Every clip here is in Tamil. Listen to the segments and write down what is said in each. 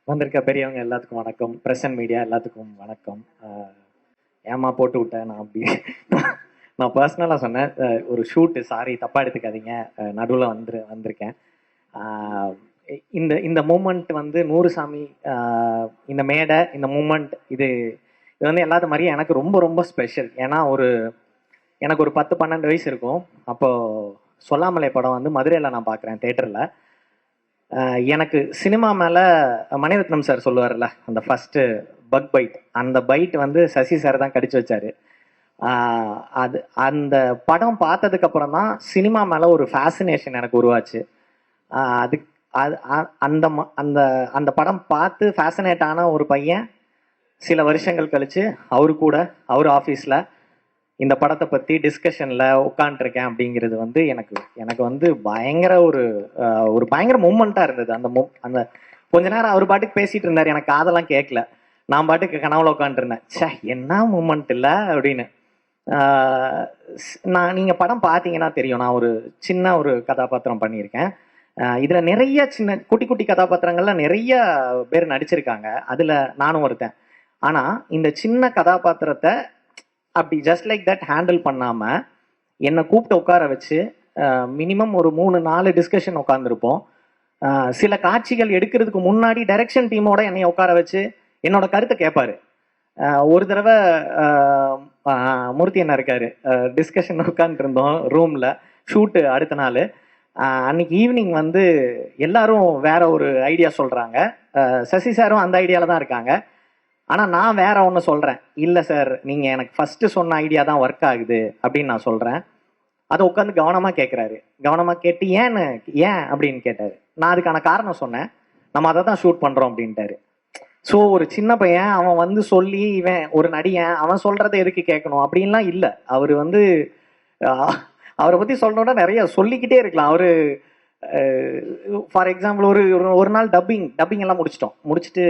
வந்திருக்க பெரியவங்க எல்லாத்துக்கும் வணக்கம். பிரசன்ட் மீடியா எல்லாத்துக்கும் வணக்கம். ஏமா போட்டு விட்டேன் நான் அப்படி நான் பர்சனலாக சொன்னேன். ஒரு ஷூட்டு, சாரி தப்பாக எடுத்துக்காதீங்க, நடுவில் வந்திருக்கேன். இந்த இந்த மூமெண்ட் வந்து நூறுசாமி, இந்த மேடை, இந்த மூமெண்ட், இது இது வந்து எல்லாத்து மாதிரியும் எனக்கு ரொம்ப ரொம்ப ஸ்பெஷல். ஏன்னா எனக்கு ஒரு 10-12 வயசு இருக்கும். அப்போது சொல்லாமலே படம் வந்து மதுரையில் நான் பார்க்குறேன் தேட்டரில். எனக்கு சினிமா மேலே மணிரத்னம் சார் சொல்லுவார்ல, அந்த ஃபஸ்ட்டு பக் பைட், அந்த பைட் வந்து சசி சார் தான் கடிச்சு வச்சாரு. அது அந்த படம் பார்த்ததுக்கப்புறம் தான் சினிமா மேலே ஒரு ஃபேசினேஷன் எனக்கு உருவாச்சு. அது அது அந்த அந்த அந்த படம் பார்த்து ஃபேசினேட் ஆன ஒரு பையன் சில வருஷங்கள் கழிச்சு அவர் ஆஃபீஸில் இந்த படத்தை பற்றி டிஸ்கஷனில் உட்காந்துருக்கேன் அப்படிங்கிறது வந்து எனக்கு வந்து பயங்கர ஒரு பயங்கர மூமெண்ட்டாக இருந்தது. அந்த கொஞ்ச நேரம் அவர் பாட்டுக்கு பேசிகிட்டு இருந்தார், எனக்கு காதெல்லாம் கேட்கல. நான் பாட்டுக்கு கனவுல உட்காந்துருந்தேன். சே, என்ன மூமெண்ட் இல்லை அப்படின்னு. நீங்கள் படம் பார்த்தீங்கன்னா தெரியும், நான் ஒரு சின்ன ஒரு கதாபாத்திரம் பண்ணியிருக்கேன். இதில் நிறைய சின்ன குட்டி குட்டி கதாபாத்திரங்கள்லாம் நிறைய பேர் நடிச்சிருக்காங்க, அதில் நானும் ஒருத்தன். ஆனால் இந்த சின்ன கதாபாத்திரத்தை அப்படி ஜஸ்ட் லைக் தட் ஹேண்டில் பண்ணாமல் என்னை கூப்பிட்டு உட்கார வச்சு மினிமம் ஒரு 3-4 டிஸ்கஷன் உட்காந்துருப்போம். சில காட்சிகள் எடுக்கிறதுக்கு முன்னாடி டைரக்ஷன் டீமோட என்னை உட்கார வச்சு என்னோட கருத்தை கேட்பாரு. ஒரு தடவை மூர்த்தி என்ன இருக்காரு, டிஸ்கஷன் உட்காந்துருந்தோம் ரூமில், ஷூட்டு அடுத்த நாள். அன்னைக்கு ஈவினிங் வந்து எல்லாரும் வேற ஒரு ஐடியா சொல்கிறாங்க. சசி சாரும் அந்த ஐடியாவில் தான் இருக்காங்க. ஆனால் நான் வேற ஒன்று சொல்கிறேன். இல்லை சார், நீங்கள் எனக்கு ஃபஸ்ட்டு சொன்ன ஐடியா தான் ஒர்க் ஆகுது அப்படின்னு நான் சொல்கிறேன். அதை உட்காந்து கவனமாக கேட்குறாரு. கவனமாக கேட்டு ஏன் அப்படின்னு கேட்டார். நான் அதுக்கான காரணம் சொன்னேன். நம்ம அதை தான் ஷூட் பண்ணுறோம் அப்படின்ட்டாரு. ஸோ ஒரு சின்ன பையன் அவன் வந்து சொல்லி, இவன் ஒரு நடிகன், அவன் சொல்கிறத எதுக்கு கேட்கணும் அப்படின்லாம் இல்லை. அவர் வந்து அவரை பற்றி சொல்லணுன்னா நிறைய சொல்லிக்கிட்டே இருக்கலாம். அவர் ஃபார் எக்ஸாம்பிள் ஒரு நாள் டப்பிங் எல்லாம் முடிச்சுட்டு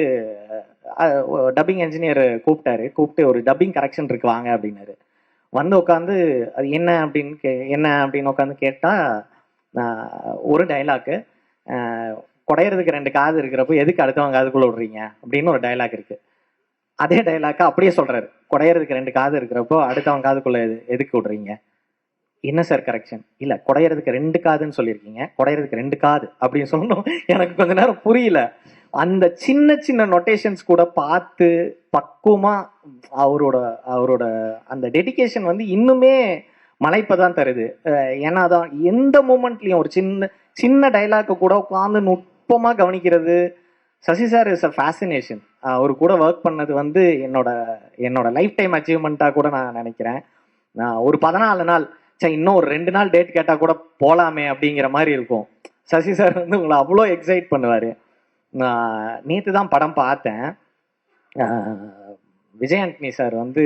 டப்பிங் என்ஜினியர் கூப்பிட்டு ஒரு டப்பிங் கரெக்ஷன் இருக்கு வாங்க அப்படின்னாரு. வந்து உட்காந்து அது என்ன அப்படின்னு உட்காந்து கேட்டால், ஒரு டைலாக்கு, குடையிறதுக்கு 2 காது இருக்கிறப்போ எதுக்கு அடுத்தவங்க காதுக்குள்ள விடுறீங்க அப்படின்னு ஒரு டைலாக் இருக்கு. அதே டைலாக்கை அப்படியே சொல்றாரு. குடையிறதுக்கு 2 காது இருக்கிறப்போ அடுத்தவங்க காதுக்குள்ள எதுக்கு விடுறீங்க? என்ன சார் கரெக்ஷன்? இல்லை, குடையிறதுக்கு 2 காதுன்னு சொல்லியிருக்கீங்க, குடையிறதுக்கு 2 காது அப்படின்னு சொல்லணும். எனக்கு கொஞ்ச நேரம் புரியல. அந்த சின்ன சின்ன நொட்டேஷன்ஸ் கூட பார்த்து பக்குவமா அவரோட அந்த டெடிகேஷன் வந்து இன்னுமே மலைப்பதான் தருது. ஏன்னா அதான் எந்த மூமெண்ட்லயும் ஒரு சின்ன டைலாக்கு கூட உட்காந்து நுட்பமா கவனிக்கிறது. Sasi sir is a fascination. அவர் கூட ஒர்க் பண்ணது வந்து என்னோட லைஃப் டைம் அச்சீவ்மெண்ட்டா கூட நான் நினைக்கிறேன். ஒரு 14 நாள், சரி இன்னும் ஒரு 2 நாள் டேட் கேட்டா கூட போலாமே அப்படிங்கிற மாதிரி இருக்கும். சசி சார் வந்து உங்களை அவ்வளோ எக்ஸைட் பண்ணுவாரு. நான் நேற்று தான் படம் பார்த்தேன். விஜய் ஆண்டனி சார் வந்து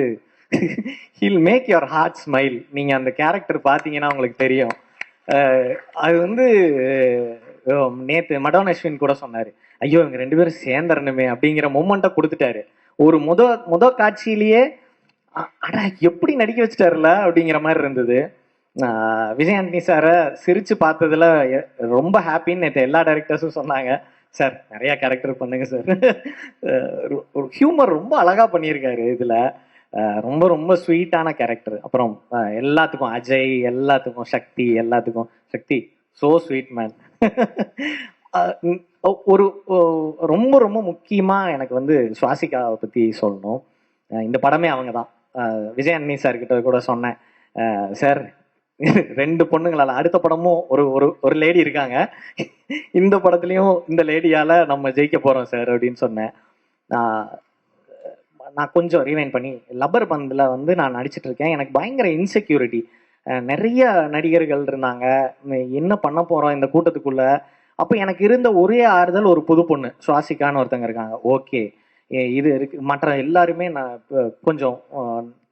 will make your heart smile. நீங்கள் அந்த கேரக்டர் பார்த்தீங்கன்னா உங்களுக்கு தெரியும். அது வந்து நேற்று மடோன் அஸ்வின் கூட சொன்னார், ஐயோ இவங்க 2 பேரும் சேர்ந்துடணுமே அப்படிங்கிற மொமெண்ட்டை கொடுத்துட்டாரு. ஒரு முத காட்சியிலேயே அடா எப்படி நடிக்க வச்சுட்டாருல அப்படிங்கிற மாதிரி இருந்தது. விஜய் ஆண்டனி சாரை சிரிச்சு பார்த்ததுல ரொம்ப ஹாப்பின்னு நேற்று எல்லா டைரக்டர்ஸும் சொன்னாங்க. சார் நிறைய கேரக்டர் பண்ணுங்க சார். ஒரு ஹியூமர் ரொம்ப அழகா பண்ணியிருக்காரு இதுல. ரொம்ப ரொம்ப ஸ்வீட்டான கேரக்டர். அப்புறம் எல்லாத்துக்கும் அஜய், எல்லாத்துக்கும் சக்தி சோ ஸ்வீட் மேன். ஒரு ரொம்ப ரொம்ப முக்கியமா எனக்கு வந்து சுவாசிகாவை பத்தி சொல்லணும். இந்த படமே அவங்க தான். விஜய் ஆண்டனி சார் கிட்ட கூட சொன்னேன், சார் 2 பொண்ணுங்களால அடுத்த படமும் ஒரு லேடி இருக்காங்க, இந்த படத்துலயும் இந்த லேடியால நம்ம ஜெயிக்க போறோம் சார் அப்படின்னு சொன்னேன். நான் கொஞ்சம் ரீவைண்ட் பண்ணி லப்பர் பந்தில் வந்து நான் நடிச்சிட்டு இருக்கேன். எனக்கு பயங்கர இன்செக்யூரிட்டி. நிறைய நடிகர்கள் இருந்தாங்க, என்ன பண்ண போறோம் இந்த கூட்டத்துக்குள்ள. அப்போ எனக்கு இருந்த ஒரே ஆறுதல் ஒரு புது பொண்ணு சுவாசிகான்னு ஒருத்தங்க இருக்காங்க. ஓகே, இது இருக்கு. மற்ற எல்லாருமே நான் கொஞ்சம்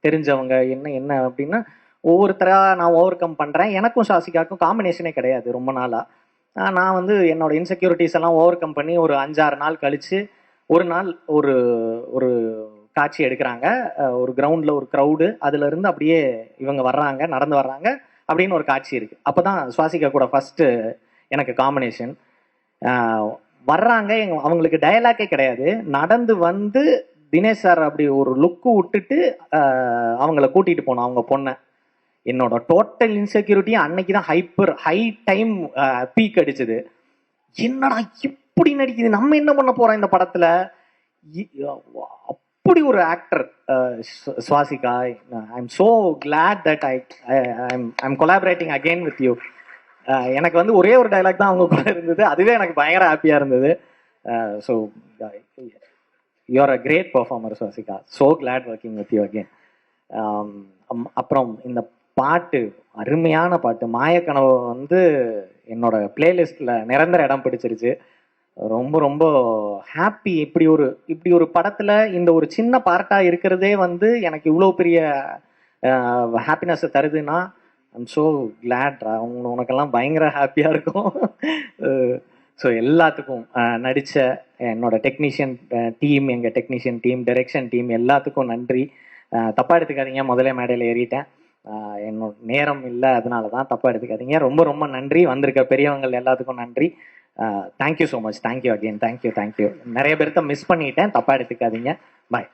தெரிஞ்சவங்க. என்ன அப்படின்னா ஒவ்வொருத்தரா நான் ஓவர் கம் பண்ணுறேன். எனக்கும் சுவாசிகாவுக்கும் காம்பினேஷனே கிடையாது ரொம்ப நாளாக. நான் வந்து என்னோட இன்செக்யூரிட்டிஸ் எல்லாம் ஓவர் கம் பண்ணி ஒரு 5-6 நாள் கழிச்சு ஒரு நாள் ஒரு காட்சி எடுக்கிறாங்க. ஒரு கிரவுண்டில் ஒரு க்ரௌடு, அதுலேருந்து அப்படியே இவங்க நடந்து வர்றாங்க அப்படின்னு ஒரு காட்சி இருக்குது. அப்போ தான் சுவாசிகா கூட ஃபஸ்ட்டு எனக்கு காம்பினேஷன். வர்றாங்க, அவங்களுக்கு டயலாக்கே கிடையாது. நடந்து வந்து தினேஷ் சார் அப்படி ஒரு லுக்கு விட்டுட்டு அவங்கள கூட்டிட்டு போனோம் அவங்க பொண்ணை. என்னோட டோட்டல் இன்செக்யூரிட்டி அன்னைக்கு தான் ஹை டைம் பீக் அடிச்சது. என்னடா இப்படி நடிக்குது, நம்ம என்ன பண்ண போறோம் இந்த படத்துல? அப்படி ஒரு actor Swasika. I am so glad that I'm collaborating again with you. எனக்கு வந்து ஒரே ஒரு டைலாக் தான் அவங்க கூட இருந்தது, அதுவே எனக்கு பயங்கர ஹாப்பியா இருந்தது. So you are a great performer Swasika. So glad working with you again. அப்புறம் இந்த பாட்டு, அருமையான பாட்டு மாயக்கனவு வந்து என்னோட பிளேலிஸ்ட்ல நிரந்தர இடம் பிடிச்சிருச்சு. ரொம்ப ரொம்ப ஹாப்பி. இப்படி ஒரு படத்துல இந்த ஒரு சின்ன பார்ட்டா இருக்கிறதே வந்து எனக்கு இவ்வளோ பெரிய ஹாப்பினஸை தருதுன்னா ஐம் ஸோ கிளாட். உனக்கெல்லாம் பயங்கர ஹாப்பியா இருக்கும். ஸோ எல்லாத்துக்கும் நடித்த என்னோட டெக்னீஷியன் டீம், எங்கள் டெக்னீஷியன் டீம், டைரக்ஷன் டீம் எல்லாத்துக்கும் நன்றி. தப்பாக எடுத்துக்காதீங்க, முதலே மேடையில் ஏறிட்டேன். என்னோட நேரம் இல்லை, அதனால தான் தப்பாக எடுத்துக்காதீங்க. ரொம்ப ரொம்ப நன்றி. வந்திருக்க பெரியவங்கள் எல்லாத்துக்கும் நன்றி. Thank you so much. Thank you again. Thank you. நிறைய பேர்த்த மிஸ் பண்ணிட்டேன், தப்பாக எடுத்துக்காதீங்க. பாய்.